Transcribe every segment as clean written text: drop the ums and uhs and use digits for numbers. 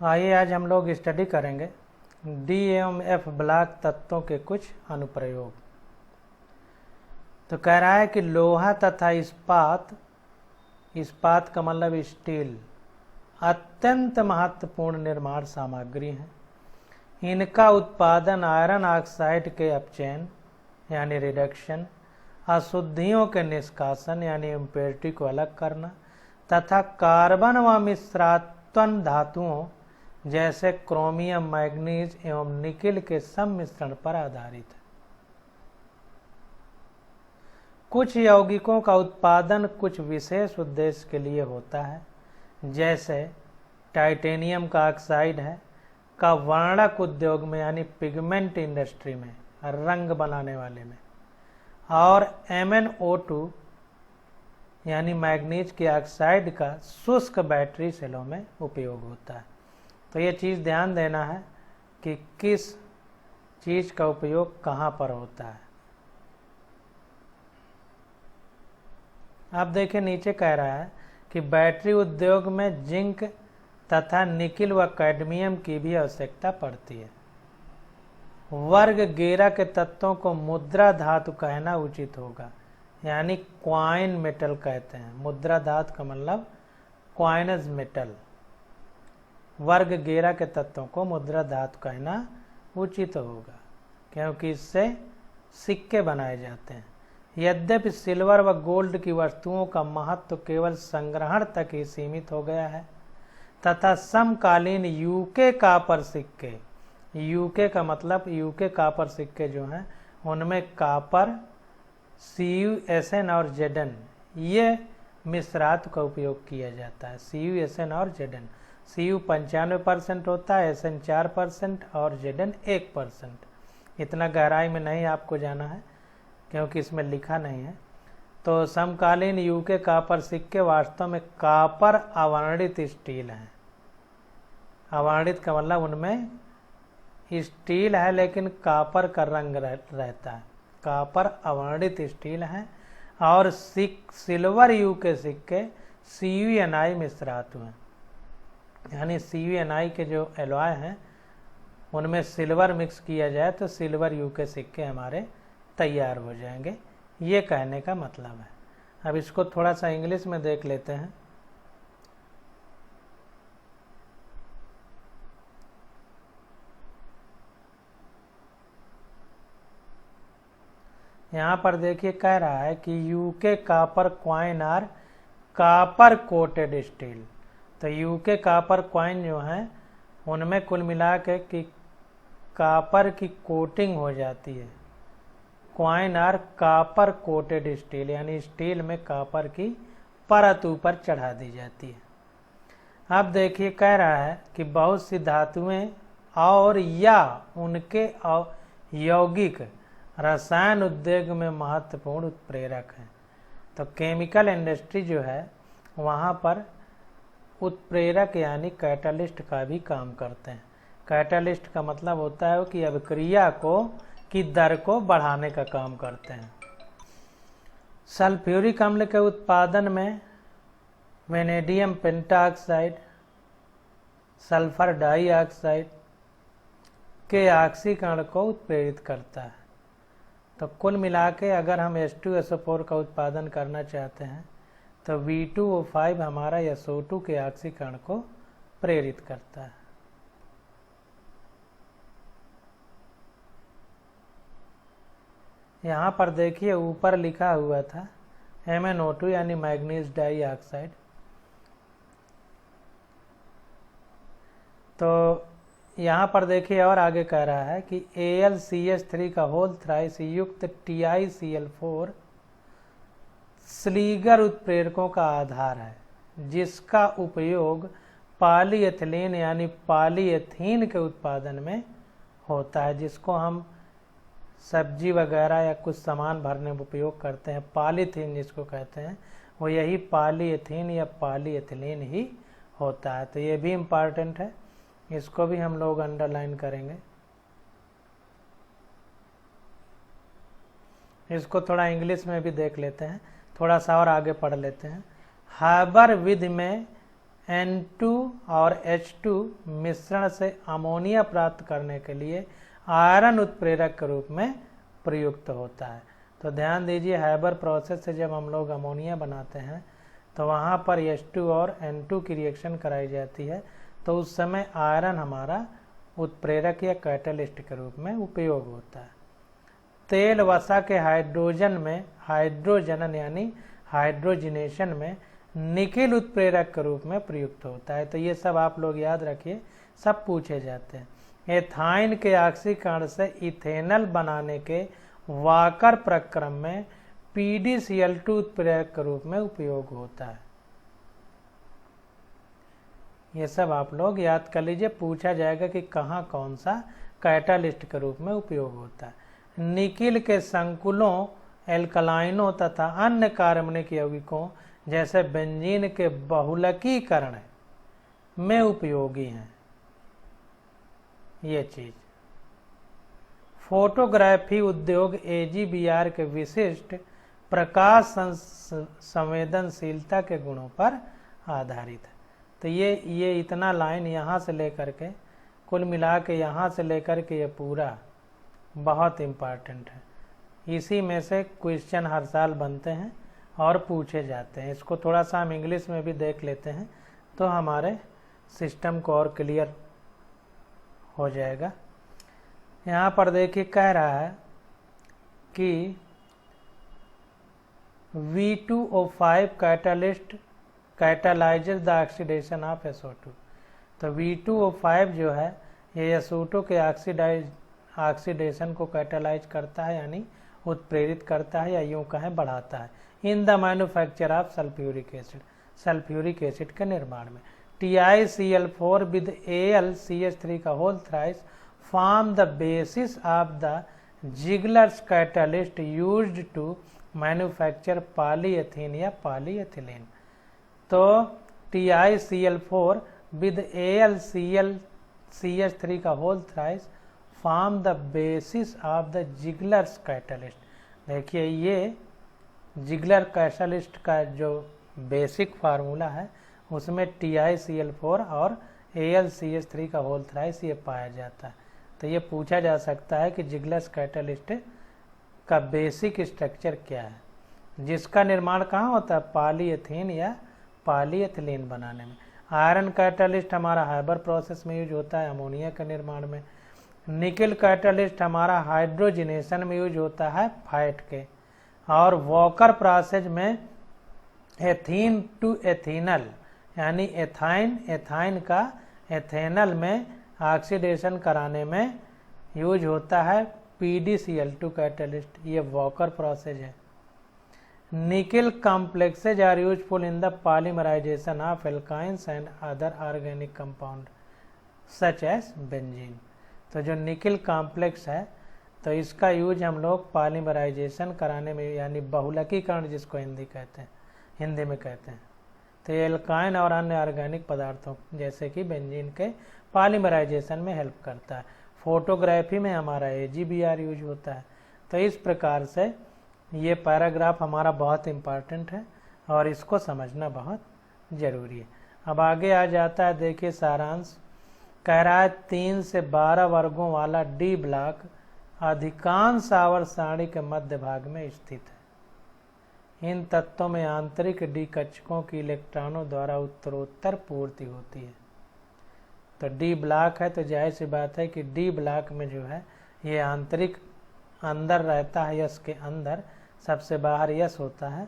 आइए आज हम लोग स्टडी करेंगे डी एवं एफ ब्लॉक तत्वों के कुछ अनुप्रयोग। तो कह रहा है कि लोहा तथा इस्पात का मतलब स्टील अत्यंत महत्वपूर्ण निर्माण सामग्री है। इनका उत्पादन आयरन ऑक्साइड के अपचयन यानी रिडक्शन, अशुद्धियों के निष्कासन यानी इम्प्योरिटी को अलग करना तथा कार्बन व मिश्रात्मक धातुओं जैसे क्रोमियम, मैग्नीज एवं निकिल के सम्मिश्रण पर आधारित है। कुछ यौगिकों का उत्पादन कुछ विशेष उद्देश्य के लिए होता है, जैसे टाइटेनियम का ऑक्साइड है का वर्णक उद्योग में यानी पिगमेंट इंडस्ट्री में, रंग बनाने वाले में, और MnO2 यानी मैग्नीज के ऑक्साइड का शुष्क बैटरी सेलों में उपयोग होता है। तो ये चीज़ ध्यान देना है कि किस चीज़ का उपयोग कहाँ पर होता है। आप देखिए नीचे कह रहा है कि बैटरी उद्योग में जिंक तथा निकिल व कैडमियम की भी आवश्यकता पड़ती है। वर्ग 11 के तत्वों को मुद्रा धातु कहना उचित होगा, यानी क्वाइन मेटल कहते हैं। मुद्रा धातु का मतलब क्वाइनज मेटल। वर्ग 11 के तत्वों को मुद्रा धातु कहना उचित होगा, क्योंकि इससे सिक्के बनाए जाते हैं। यद्यपि सिल्वर व गोल्ड की वस्तुओं का महत्व केवल संग्रहण तक ही सीमित हो गया है तथा समकालीन यूके कापर सिक्के, यूके का मतलब यूके कापर सिक्के जो हैं उनमें कापर, CuSn और Zn ये मिश्रात का उपयोग किया जाता है। CuSn और Zn, Cu 95% होता है, Sn 4% और Zn 1%। इतना गहराई में नहीं आपको जाना है क्योंकि इसमें लिखा नहीं है। तो समकालीन यूके कापर सिक्के वास्तव में कापर अवर्णित स्टील हैं। अवर्णित का मतलब उनमें स्टील है लेकिन कापर का रंग रहता है। कापर अवर्णित स्टील है और सिल्वर यूके सिक्के CuNi मिश्रात हैं, यानी CuNi के जो एलॉय हैं उनमें सिल्वर मिक्स किया जाए तो सिल्वर यूके सिक्के हमारे तैयार हो जाएंगे, ये कहने का मतलब है। अब इसको थोड़ा सा इंग्लिश में देख लेते हैं। यहाँ पर देखिए कह रहा है कि UK copper coin are copper coated steel. तो यूके कापर क्वाइन जो हैं उनमें कुल मिला के कि कापर की कोटिंग हो जाती है। Coin are copper coated steel यानी स्टील में कापर की परत ऊपर चढ़ा दी जाती है। अब देखिए कह रहा है कि बहुत सी धातुएं और या उनके यौगिक रसायन उद्योग में महत्वपूर्ण उत्प्रेरक हैं। तो केमिकल इंडस्ट्री जो है वहाँ पर उत्प्रेरक यानी कैटालिस्ट का भी काम करते हैं। कैटालिस्ट का मतलब होता है कि अभिक्रिया की दर को बढ़ाने का काम करते हैं। सल्फ्यूरिक अम्ल के उत्पादन में वेनेडियम पेंटाऑक्साइड, सल्फर डाइऑक्साइड के ऑक्सीकरण को उत्प्रेरित करता है। तो कुल मिला के अगर हम H2SO4 का उत्पादन करना चाहते हैं तो V2O5 हमारा SO2 के ऑक्सीकरण को प्रेरित करता है। यहाँ पर देखिए ऊपर लिखा हुआ था MnO2 यानी मैग्नीज डाइऑक्साइड। तो यहाँ पर देखिए और आगे कह रहा है कि AlCH3 का होल थ्राइस युक्त TiCl4 स्लीगर उत्प्रेरकों का आधार है, जिसका उपयोग पॉलीएथिलीन यानी पॉलीएथीन के उत्पादन में होता है, जिसको हम सब्जी वगैरह या कुछ सामान भरने में उपयोग करते हैं। पॉलीथीन जिसको कहते हैं वो यही पॉलीएथीन या पॉलीएथिलीन ही होता है। तो ये भी इम्पॉर्टेंट है, इसको भी हम लोग अंडरलाइन करेंगे। इसको थोड़ा इंग्लिश में भी देख लेते हैं, थोड़ा सा और आगे पढ़ लेते हैं। हाबर विधि में N2 और H2 मिश्रण से अमोनिया प्राप्त करने के लिए आयरन उत्प्रेरक के रूप में प्रयुक्त होता है। तो ध्यान दीजिए, हैबर प्रोसेस से जब हम लोग अमोनिया बनाते हैं तो वहाँ पर H2 और N2 की रिएक्शन कराई जाती है, तो उस समय आयरन हमारा उत्प्रेरक या कैटलिस्ट के रूप में उपयोग होता है। तेल वसा के हाइड्रोजन यानी हाइड्रोजिनेशन में निकिल उत्प्रेरक के रूप में प्रयुक्त होता है। तो ये सब आप लोग याद रखिए, सब पूछे जाते हैं। एथाइन के ऑक्सीकरण से इथेनॉल बनाने के वाकर प्रक्रम में PdCl2 उत्प्रेरक के रूप में उपयोग होता है। ये सब आप लोग याद कर लीजिए, पूछा जाएगा कि कहाँ कौन सा कैटालिस्ट के रूप में उपयोग होता है। निकिल के संकुलों, एल्कलाइनों तथा अन्य कार्बनिक यौगिकों जैसे बेंजीन के बहुलकीकरण में उपयोगी हैं। ये चीज फोटोग्राफी उद्योग AGBR के विशिष्ट प्रकाश संवेदनशीलता के गुणों पर आधारित है। तो ये इतना लाइन यहाँ से लेकर के कुल मिला के यहाँ से लेकर के ये पूरा बहुत इम्पॉर्टेंट है। इसी में से क्वेश्चन हर साल बनते हैं और पूछे जाते हैं। इसको थोड़ा सा हम इंग्लिश में भी देख लेते हैं तो हमारे सिस्टम को और क्लियर हो जाएगा। यहाँ पर देखिए कह रहा है कि V2O5 catalyst catalyses the oxidation of SO2। तो V2O5 जो है ये SO2 के ऑक्सीडेशन को कैटालाइज करता है, यानी उत्प्रेरित करता है या यूं कहें बढ़ाता है in the manufacture of sulphuric acid, sulphuric acid के निर्माण में। TiCl4 विद AlCH3 का whole thrice form the basis of the Ziegler's catalyst used to manufacture polyethene या पॉलीएथिलीन। तो TiCl4 विद AlCH3 का whole thrice form the basis of the Ziegler's catalyst. देखिए ये Ziggler catalyst का जो basic formula है उसमें TiCl4 और AlCH3 का होल थ्राइस ये पाया जाता है। तो ये पूछा जा सकता है कि जिगलर्स कैटालिस्ट का बेसिक स्ट्रक्चर क्या है, जिसका निर्माण कहाँ होता है, पॉलीएथीन या पॉलीएथिलीन बनाने में। आयरन कैटालिस्ट हमारा हाइबर प्रोसेस में यूज होता है अमोनिया के निर्माण में। निकिल कैटालिस्ट हमारा हाइड्रोजिनेशन में यूज होता है फैट के। और वॉकर प्रोसेस में एथीन टू एथेनॉल यानी एथाइन का एथेनॉल में ऑक्सीडेशन कराने में यूज होता है PdCl2 कैटालिस्ट। ये वॉकर प्रोसेस है। Nickel complexes are useful in the polymerisation of alkynes and other organic compound such as benzene. तो जो निकिल कॉम्प्लेक्स है तो इसका यूज हम लोग पॉलीमराइजेशन कराने में यानी बहुलकीकरण जिसको हिंदी में कहते हैं। तो एल्काइन और अन्य ऑर्गेनिक पदार्थों जैसे कि बेंजीन के पॉलीमराइजेशन में हेल्प करता है। फोटोग्राफी में हमारा AGBR यूज होता है। तो इस प्रकार से ये पैराग्राफ हमारा बहुत इम्पॉर्टेंट है और इसको समझना बहुत ज़रूरी है। अब आगे आ जाता है, देखिए सारांश कह रहा है 3 से 12 वर्गों वाला D ब्लॉक अधिकांश आवर्त सारणी के मध्य भाग में स्थित है। इन तत्वों में आंतरिक D कक्षकों की इलेक्ट्रॉनों द्वारा उत्तरोत्तर पूर्ति होती है। तो D ब्लॉक है तो जाहिर सी बात है कि D ब्लॉक में जो है ये आंतरिक अंदर रहता है, यस के अंदर, सबसे बाहर यस होता है।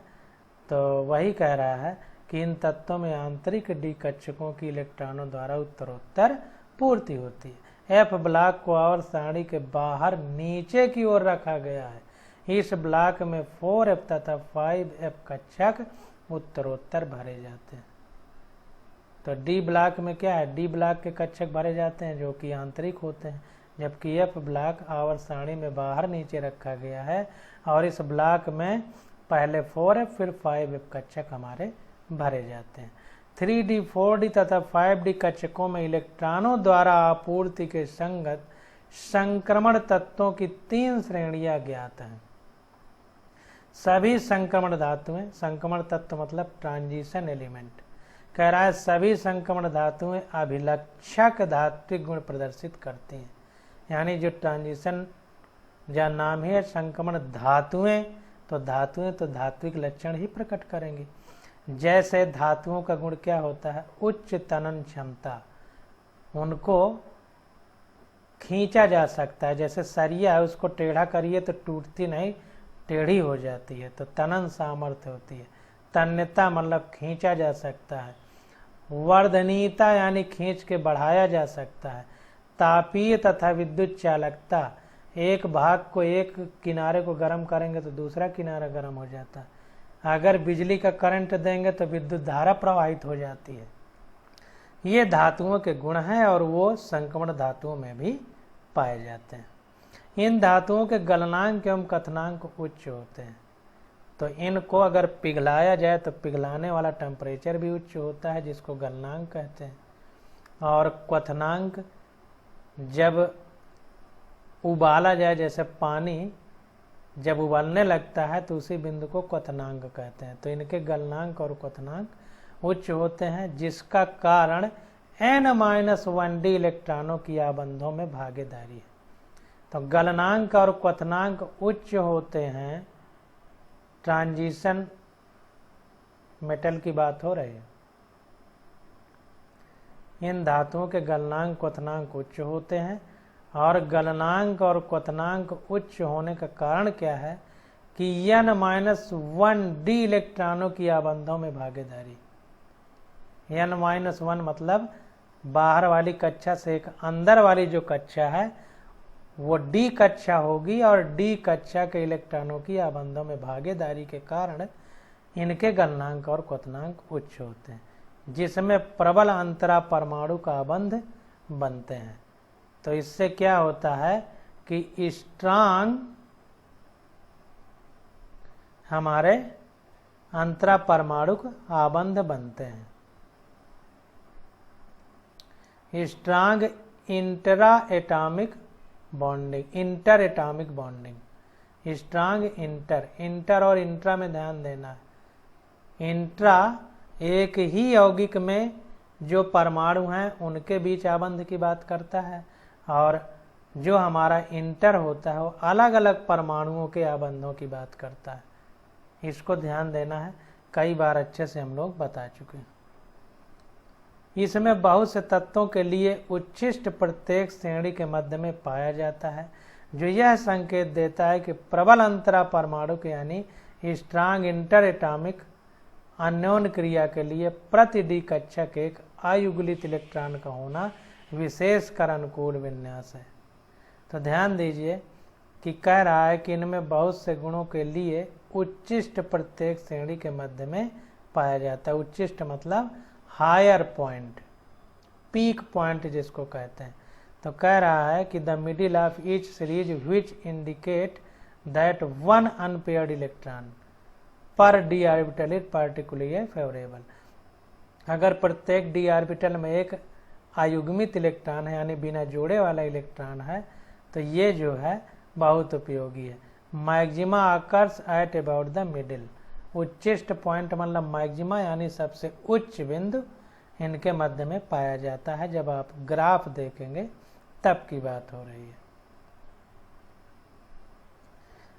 तो वही कह रहा है कि इन तत्वों में आंतरिक D कक्षकों की इलेक्ट्रॉनों द्वारा उत्तरोत्तर पूर्ति होती है। F ब्लॉक को आवर्त सारणी के बाहर नीचे की ओर रखा गया है। इस ब्लॉक में 4F तथा 5F कक्षक उत्तरोत्तर भरे जाते हैं। तो D ब्लॉक में क्या है, D ब्लॉक के कक्षक भरे जाते हैं जो कि आंतरिक होते हैं, जबकि F ब्लॉक आवर्त सारणी में बाहर नीचे रखा गया है और इस ब्लॉक में पहले 4F फिर 5F कक्षक हमारे भरे जाते हैं। 3D 4D तथा 5D कक्षकों में इलेक्ट्रॉनों द्वारा आपूर्ति के संगत संक्रमण तत्वों की 3 श्रेणियां ज्ञात हैं। सभी संक्रमण धातुएं, संक्रमण तत्व मतलब ट्रांजिशन एलिमेंट, कह रहा है सभी संक्रमण धातुएं अभिलक्षक धात्विक गुण प्रदर्शित करती हैं। यानी जो ट्रांजिशन या नाम है संक्रमण धातुएं, तो धातुएं तो धात्विक लक्षण ही प्रकट करेंगी। जैसे धातुओं का गुण क्या होता है, उच्च तनन क्षमता, उनको खींचा जा सकता है। जैसे सरिया है, उसको टेढ़ा करिए तो टूटती नहीं, टेढ़ी हो जाती है, तो तनन सामर्थ्य होती है। तन्यता मतलब खींचा जा सकता है। वर्धनीयता यानी खींच के बढ़ाया जा सकता है। तापीय तथा विद्युत चालकता, एक भाग को, एक किनारे को गर्म करेंगे तो दूसरा किनारा गर्म हो जाता है। अगर बिजली का करंट देंगे तो विद्युत धारा प्रवाहित हो जाती है। ये धातुओं के गुण हैं और वो संक्रमण धातुओं में भी पाए जाते हैं। इन धातुओं के गलनांक एवं कथनांक उच्च होते हैं। तो इनको अगर पिघलाया जाए तो पिघलाने वाला टेम्परेचर भी उच्च होता है, जिसको गलनांक कहते हैं। और क्वथनांक, जब उबाला जाए, जैसे पानी जब उबलने लगता है तो उसी बिंदु को क्वथनांक कहते हैं। तो इनके गलनांक और क्वथनांक उच्च होते हैं, जिसका कारण n-1d इलेक्ट्रॉनों की आबंधों में भागीदारी है। तो गलनांक और क्वथनांक उच्च होते हैं। ट्रांजिशन मेटल की बात हो रही है। इन धातुओं के गलनांक क्वथनांक उच्च होते हैं। और गलनांक और क्वथनांक उच्च होने का कारण क्या है कि n-1d इलेक्ट्रॉनों की आबंधों में भागीदारी। n-1 मतलब बाहर वाली कक्षा से एक अंदर वाली जो कक्षा है वो d कक्षा होगी, और d कक्षा के इलेक्ट्रॉनों की आबंधों में भागीदारी के कारण इनके गलनांक और क्वथनांक उच्च होते हैं, जिसमें प्रबल अंतरा परमाणु का आबंध बनते हैं। तो इससे क्या होता है कि स्ट्रांग हमारे अंतरा परमाणु आबंध बनते हैं। Strong inter atomic bonding, strong inter और इंट्रा में ध्यान देना है। इंट्रा एक ही यौगिक में जो परमाणु हैं उनके बीच आबंध की बात करता है, और जो हमारा इंटर होता है वो अलग अलग परमाणुओं के आबंधों की बात करता है। इसको ध्यान देना है, कई बार अच्छे से हम लोग बता चुके हैं। इसमें बहुत से तत्वों के लिए उच्छिष्ट प्रत्येक श्रेणी के मध्य में पाया जाता है, जो यह संकेत देता है कि प्रबल अंतरा परमाणु के यानी स्ट्रांग इंटर एटॉमिक अन्योन्य क्रिया के लिए प्रति डी कक्षा के एक अयुग्लित इलेक्ट्रॉन का होना विशेषकर अनुकूल विन्यास है। तो ध्यान दीजिए कि कह रहा है कि इनमें बहुत से गुणों के लिए उच्चिष्ट प्रत्येक श्रेणी के मध्य में पाया जाता है। उच्चिष्ट मतलब हायर पॉइंट, पीक पॉइंट जिसको कहते हैं। तो कह रहा है कि the middle of each series which indicate that one unpaired electron पर d orbital is particularly favourable. अगर प्रत्येक डी ऑर्बिटल में एक अयुग्मित इलेक्ट्रॉन है, यानी बिना जोड़े वाला इलेक्ट्रॉन है, तो ये जो है बहुत उपयोगी है। Maxima occurs at about the middle, उच्चिष्ट पॉइंट मतलब मैक्सिमा यानी सबसे उच्च बिंदु इनके मध्य में पाया जाता है। जब आप ग्राफ देखेंगे तब की बात हो रही है।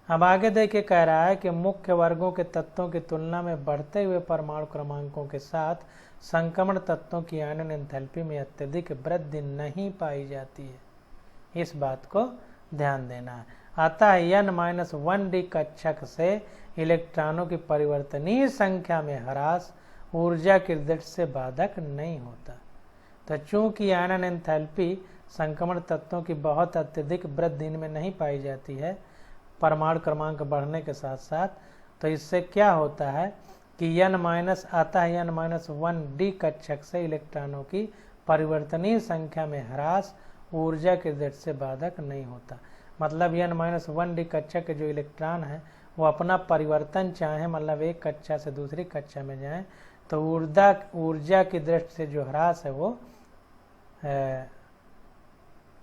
अब आगे देखिए, कह रहा है कि मुख्य वर्गों के तत्वों की तुलना में बढ़ते हुए परमाणु क्रमांकों के साथ संक्रमण तत्वों की आयनन एंथैल्पी में अत्यधिक वृद्धि नहीं पाई जाती है। इस बात को ध्यान देना है। अतः n-1d कक्षक से इलेक्ट्रॉनों की परिवर्तनीय संख्या में ह्रास ऊर्जा की दृष्टि से बाधक नहीं होता। तो चूंकि आयनन एंथैल्पी संक्रमण तत्वों की बहुत अत्यधिक वृद्धि इनमें नहीं पाई जाती है परमाणु क्रमांक बढ़ने के साथ साथ, तो इससे क्या होता है कि n-1d कक्षक से इलेक्ट्रॉनों की परिवर्तनीय संख्या में ह्रास ऊर्जा की दृष्टि से बाधक नहीं होता। मतलब n-1d कक्षक के जो इलेक्ट्रॉन है वो अपना परिवर्तन चाहे, मतलब एक कक्षा से दूसरी कक्षा में जाएं, तो ऊर्जा की दृष्टि से जो ह्रास है वो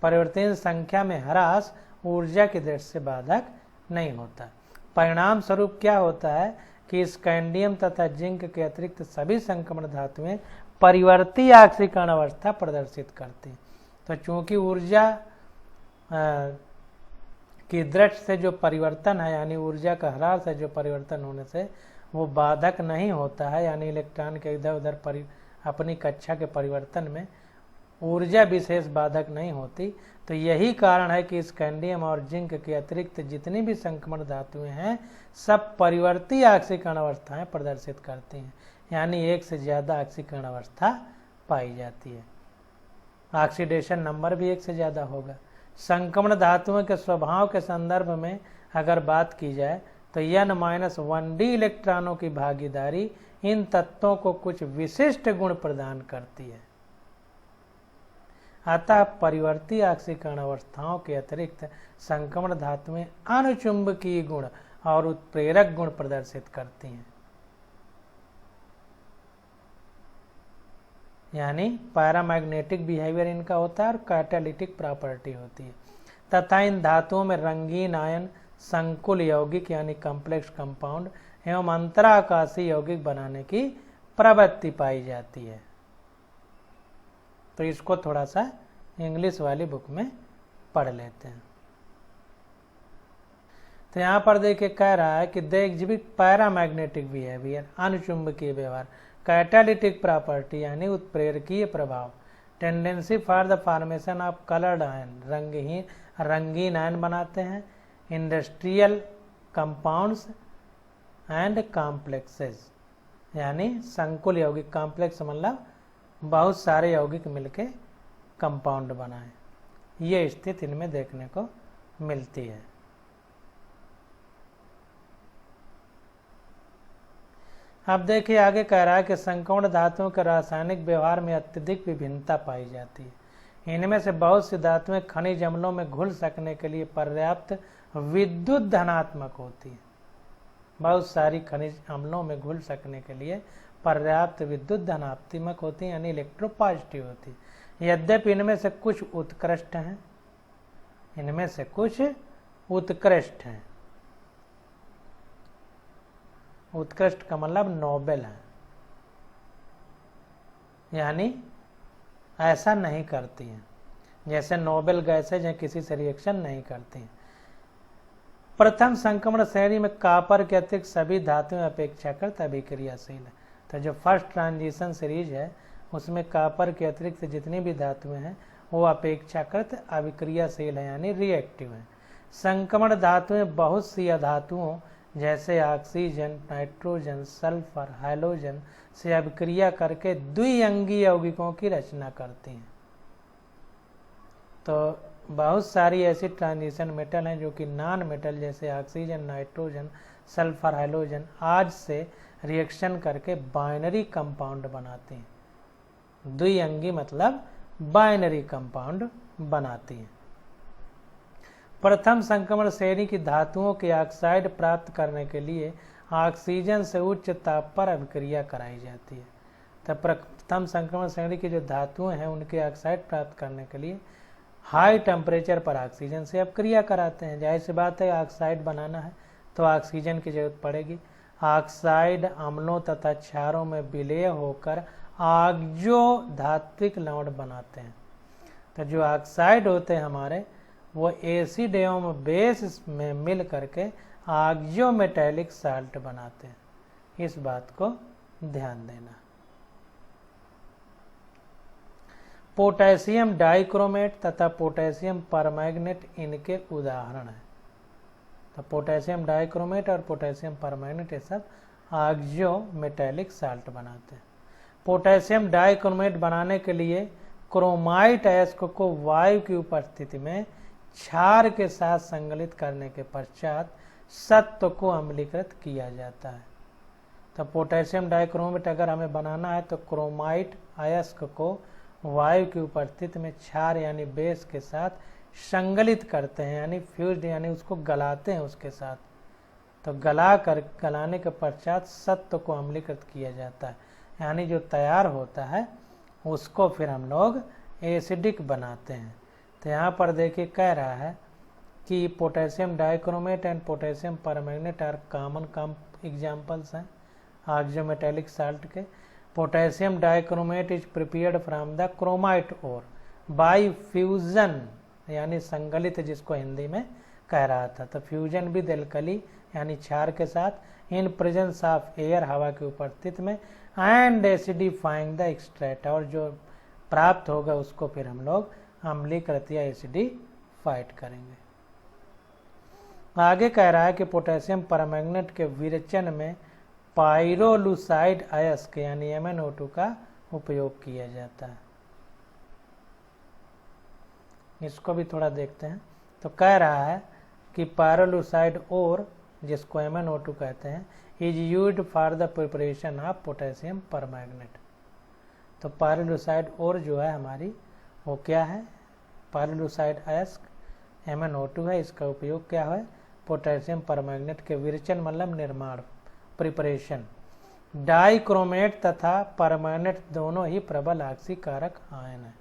परिवर्तनीय संख्या में ह्रास ऊर्जा की दृष्टि से बाधक नहीं होता। परिणाम स्वरूप क्या होता है कि स्कैंडियम तथा जिंक के अतिरिक्त सभी संक्रमण धातुएं परिवर्ती ऑक्सीकरण अवस्था प्रदर्शित करती हैं। तो चूंकि ऊर्जा की दृष्टि से जो परिवर्तन है, यानी ऊर्जा का ह्रास है जो परिवर्तन होने से वो बाधक नहीं होता है, यानी इलेक्ट्रॉन के इधर उधर अपनी कक्षा के परिवर्तन में ऊर्जा विशेष बाधक नहीं होती। तो यही कारण है कि स्कैंडियम और जिंक के अतिरिक्त जितनी भी संक्रमण धातुएं हैं सब परिवर्ती ऑक्सीकरण अवस्थाएं प्रदर्शित करती हैं, यानी एक से ज़्यादा ऑक्सीकरण अवस्था पाई जाती है। ऑक्सीडेशन नंबर भी एक से ज़्यादा होगा। संक्रमण धातुओं के स्वभाव के संदर्भ में अगर बात की जाए तो N-1d इलेक्ट्रॉनों की भागीदारी इन तत्वों को कुछ विशिष्ट गुण प्रदान करती है। अतः परिवर्ती ऑक्सीकरण अवस्थाओं के अतिरिक्त संक्रमण धातुएं अनुचुंबकीय गुण और उत्प्रेरक गुण प्रदर्शित करती हैं, यानी पैरामैग्नेटिक बिहेवियर इनका होता है और कैटालिटिक प्रॉपर्टी होती है। तथा इन धातुओं में रंगीन आयन, संकुल यौगिक यानी कॉम्प्लेक्स कंपाउंड एवं अंतराकाशीय यौगिक बनाने की प्रवृत्ति पाई जाती है। तो इसको थोड़ा सा इंग्लिश वाली बुक में पढ़ लेते हैं। तो यहाँ पर देखिए कह रहा है कि दे एग्जिबिट पैरामैग्नेटिक बिहेवियर, अनुचुंबकीय व्यवहार, कैटालिटिक प्रॉपर्टी यानी उत्प्रेरकीय प्रभाव, tendency for the formation of coloured ion, रंगीन आयन बनाते हैं, इंडस्ट्रियल कंपाउंड्स एंड कॉम्प्लेक्सेस यानी संकुल यौगिक, कॉम्प्लेक्स मतलब बहुत सारे यौगिक मिलके कंपाउंड बनाएं। ये स्थिति इनमें देखने को मिलती है। अब देखिए आगे कह रहा है कि संक्रमण धातुओं के रासायनिक व्यवहार में अत्यधिक विभिन्नता पाई जाती है। इनमें से बहुत सी धातुएं खनिज अम्लों में घुल सकने के लिए पर्याप्त विद्युत धनात्मक होती है। बहुत सारी खनिज अम्लों में घुल सकने के लिए पर्याप्त विद्युत धनात्मक होती है, यानी इलेक्ट्रोपॉजिटिव होती है। यद्यपि इनमें से कुछ उत्कृष्ट हैं, इनमें से कुछ उत्कृष्ट हैं। उत्कृष्ट का मतलब नोबेल है, यानी ऐसा नहीं करती हैं, जैसे नोबेल गैसेज हैं किसी से रिएक्शन नहीं करती हैं। प्रथम संक्रमण श्रेणी में कॉपर के अतिरिक्त सभी धातुएं अपेक्षाकृत अभिक्रियाशील है। तो जो फर्स्ट ट्रांजिशन सीरीज है उसमें कॉपर के अतिरिक्त जितनी भी धातुएं हैं वो अपेक्षाकृत अभिक्रियाशील है, यानी रिएक्टिव है। संक्रमण धातुएं बहुत सी अधातुओं जैसे ऑक्सीजन, नाइट्रोजन, सल्फर, हैलोजन से अभिक्रिया करके द्विअंगी यौगिकों की रचना करती हैं। तो बहुत सारी ऐसी ट्रांजिशन मेटल हैं जो कि नॉन मेटल जैसे ऑक्सीजन, नाइट्रोजन, सल्फर, हैलोजन आज से रिएक्शन करके बाइनरी कंपाउंड बनाती हैं। द्विअंगी मतलब बाइनरी कंपाउंड बनाती हैं। प्रथम संक्रमण श्रेणी की धातुओं के ऑक्साइड प्राप्त करने के लिए ऑक्सीजन से उच्च ताप पर अभिक्रिया कराई जाती है। तो प्रथम संक्रमण श्रेणी की जो धातुएं हैं उनके ऑक्साइड प्राप्त करने के लिए हाई टेम्परेचर पर ऑक्सीजन से अभिक्रिया कराते हैं। जाहिर सी बात है ऑक्साइड बनाना है तो ऑक्सीजन की जरूरत पड़ेगी। ऑक्साइड अम्लों तथा क्षारों में विलय होकर ऑक्सो धात्विक लवण बनाते हैं। तो जो ऑक्साइड होते हैं हमारे वो एसिड एवं बेस में मिल करके ऑक्सो मेटैलिक साल्ट बनाते हैं। इस बात को ध्यान देना। पोटेशियम डाइक्रोमेट तथा पोटेशियम परमैंगनेट इनके उदाहरण हैं। तो पोटेशियम डाइक्रोमेट और पोटेशियम परमैंगनेट ये सब ऑक्सो मेटैलिक साल्ट बनाते हैं। पोटेशियम डाइक्रोमेट बनाने के लिए क्रोमाइट अयस्क को वायु की उपस्थिति में क्षार के साथ संगलित करने के पश्चात सत्व को अम्लीकृत किया जाता है। तो पोटेशियम डाइक्रोमेट अगर हमें बनाना है तो क्रोमाइट अयस्क को वायु की उपस्थिति में क्षार यानी बेस के साथ संगलित करते हैं, यानी फ्यूज्ड यानी उसको गलाते हैं उसके साथ। तो गलाने के पश्चात सत्व को अम्लीकृत किया जाता है, यानी जो तैयार होता है उसको फिर हम लोग एसिडिक बनाते हैं। तो यहाँ पर देखिए कह रहा है कि potassium dichromate and potassium permanganate are common examples हैं ऑक्सीमेटालिक साल्ट के। Potassium dichromate is prepared from the chromite ore by fusion, यानी संगलित जिसको हिंदी में कह रहा था। तो फ्यूजन विद एल्कली यानी क्षार के साथ, इन प्रेजेंस ऑफ एयर हवा की उपस्थिति में, एंड एसिडिफाइंग द एक्सट्रैक्ट, और जो प्राप्त होगा उसको फिर हम लोग अम्लीकृत या एसिडिफाइड करेंगे। आगे कह रहा है कि पोटेशियम परमैंगनेट के विरेचन में पाइरोलुसाइड अयस्क यानी MnO2 का उपयोग किया जाता है। इसको भी थोड़ा देखते हैं। तो कह रहा है कि पाइरोलुसाइड और जिसको MnO2 कहते हैं is used for the preparation of potassium permanganate. तो पाइरोलुसाइड और जो है हमारी वो क्या है, पाइरोलुसाइड अयस्क MnO2 है। इसका उपयोग क्या है, पोटेशियम परमैंगनेट के विरेचन मतलब निर्माण, प्रिपरेशन। डाइक्रोमेट तथा परमैंगनेट दोनों ही प्रबल ऑक्सीकारक आयन है।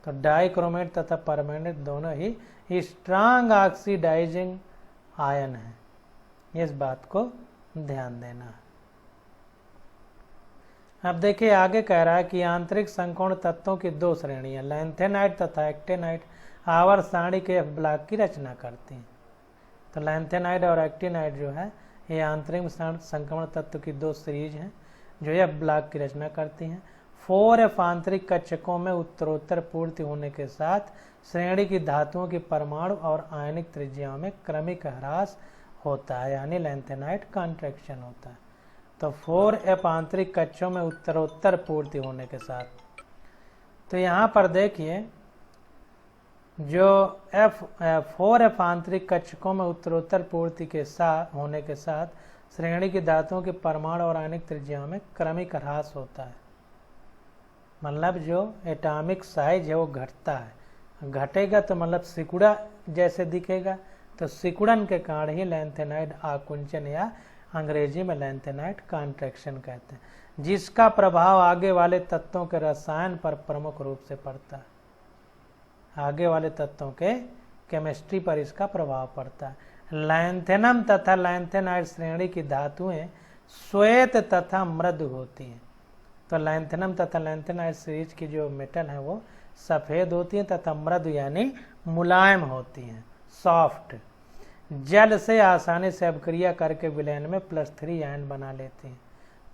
तो डाइक्रोमेट तथा परमैंगनेट दोनों ही स्ट्रांग ऑक्सीडाइजिंग आयन है, इस बात को ध्यान देना है। अब देखिए आगे कह रहा है कि आंतरिक संकोण तत्वों की दो श्रेणियां लैंथेनाइड तथा एक्टिनाइड आवर्त सारणी के F ब्लॉक की रचना करती हैं। तो लैंथेनाइड और एक्टिनाइड जो है ये आंतरिक संक्रमण तत्व की दो सीरीज हैं जो F ब्लॉक की रचना करती हैं। 4F आंतरिक कक्षकों में उत्तरोत्तर पूर्ति होने के साथ श्रेणी की धातुओं की परमाणु और आयनिक त्रिज्याओं में क्रमिक ह्रास होता है, यानी लैंथेनाइड कॉन्ट्रैक्शन होता है। तो 4F आंतरिक कक्षों में उत्तरोत्तर पूर्ति होने के साथ, तो यहाँ पर देखिए जो 4F आंतरिक कक्षकों में उत्तरोत्तर पूर्ति के साथ होने के साथ श्रेणी की धातुओं के परमाणु और आयनिक त्रिज्याओं में क्रमिक ह्रास होता है, मतलब जो एटॉमिक साइज है वो घटता है। घटेगा तो मतलब सिकुड़ा जैसे दिखेगा, तो सिकुड़न के कारण ही लैंथेनाइड आकुंचन या अंग्रेजी में लैंथेनाइड कॉन्ट्रैक्शन कहते हैं, जिसका प्रभाव आगे वाले तत्वों के रसायन पर प्रमुख रूप से पड़ता है। आगे वाले तत्वों के केमिस्ट्री पर इसका प्रभाव पड़ता है। लैंथेनम तथा लैंथेनाइड श्रेणी की धातुएं श्वेत तथा मृदु होती हैं। तो लैंथेनम तथा लैंथेनाइड सीरीज की जो मेटल है वो सफेद होती हैं तथा मृदु यानी मुलायम होती हैं, सॉफ्ट। जल से आसानी से अभिक्रिया करके विलयन में +3 आयन बना लेती हैं।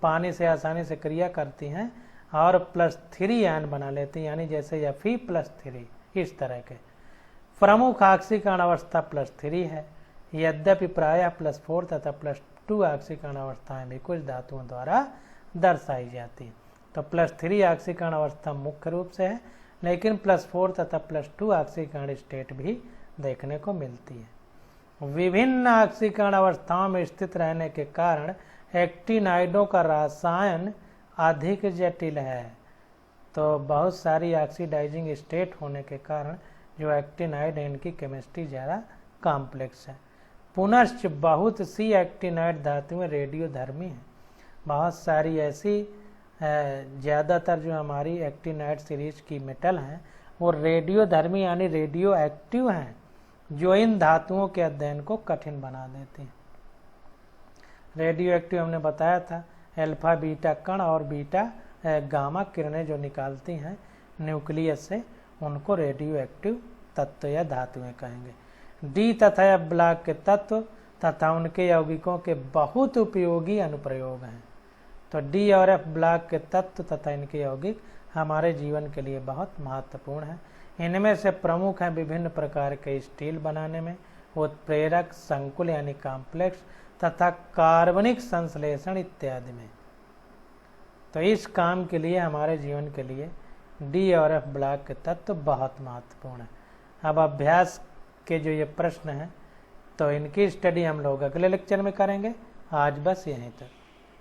पानी से आसानी से क्रिया करती हैं और +3 आयन बना लेती हैं, यानी जैसे Fe+3 इस तरह के। प्रमुख ऑक्सीकरण अवस्था +3 है, यद्यपि प्रायः +4 तथा +2 ऑक्सीकरण अवस्थाएं भी कुछ धातुओं द्वारा दर्शाई जाती हैं। तो +3 ऑक्सीकरण अवस्था मुख्य रूप से है, लेकिन +4 तथा +2 ऑक्सीकरण स्टेट भी देखने को मिलती है। विभिन्न ऑक्सीकरण अवस्थाओं में स्थित रहने के कारण एक्टिनाइडों का रसायन अधिक जटिल है। तो बहुत सारी ऑक्सीडाइजिंग स्टेट होने के कारण जो एक्टिनाइड है इनकी केमिस्ट्री ज़्यादा कॉम्प्लेक्स है। पुनश्च बहुत सी एक्टिनाइड धातुएं रेडियोधर्मी हैं। बहुत सारी ऐसी ज़्यादातर जो हमारी एक्टिनाइड सीरीज की मेटल हैं वो रेडियोधर्मी यानी रेडियो एक्टिव हैं, जो इन धातुओं के अध्ययन को कठिन बना देती हैं। रेडियो एक्टिव हमने बताया था, अल्फा बीटा कण और बीटा गामा किरणें जो निकालती हैं न्यूक्लियस से, उनको रेडियो एक्टिव तत्व या धातुएं कहेंगे। डी तथा एफ ब्लॉक के तत्व तथा उनके यौगिकों के बहुत उपयोगी अनुप्रयोग हैं। तो डी और एफ ब्लॉक के तत्व तथा इनके यौगिक हमारे जीवन के लिए बहुत महत्वपूर्ण हैं। इनमें से प्रमुख हैं विभिन्न प्रकार के स्टील बनाने में, उत्प्रेरक, संकुल यानी कॉम्प्लेक्स तथा कार्बनिक संश्लेषण इत्यादि में। तो इस काम के लिए हमारे जीवन के लिए डी और एफ ब्लॉक के तत्व बहुत महत्वपूर्ण है। अब अभ्यास के जो ये प्रश्न हैं तो इनकी स्टडी हम लोग अगले लेक्चर में करेंगे। आज बस यहीं तक।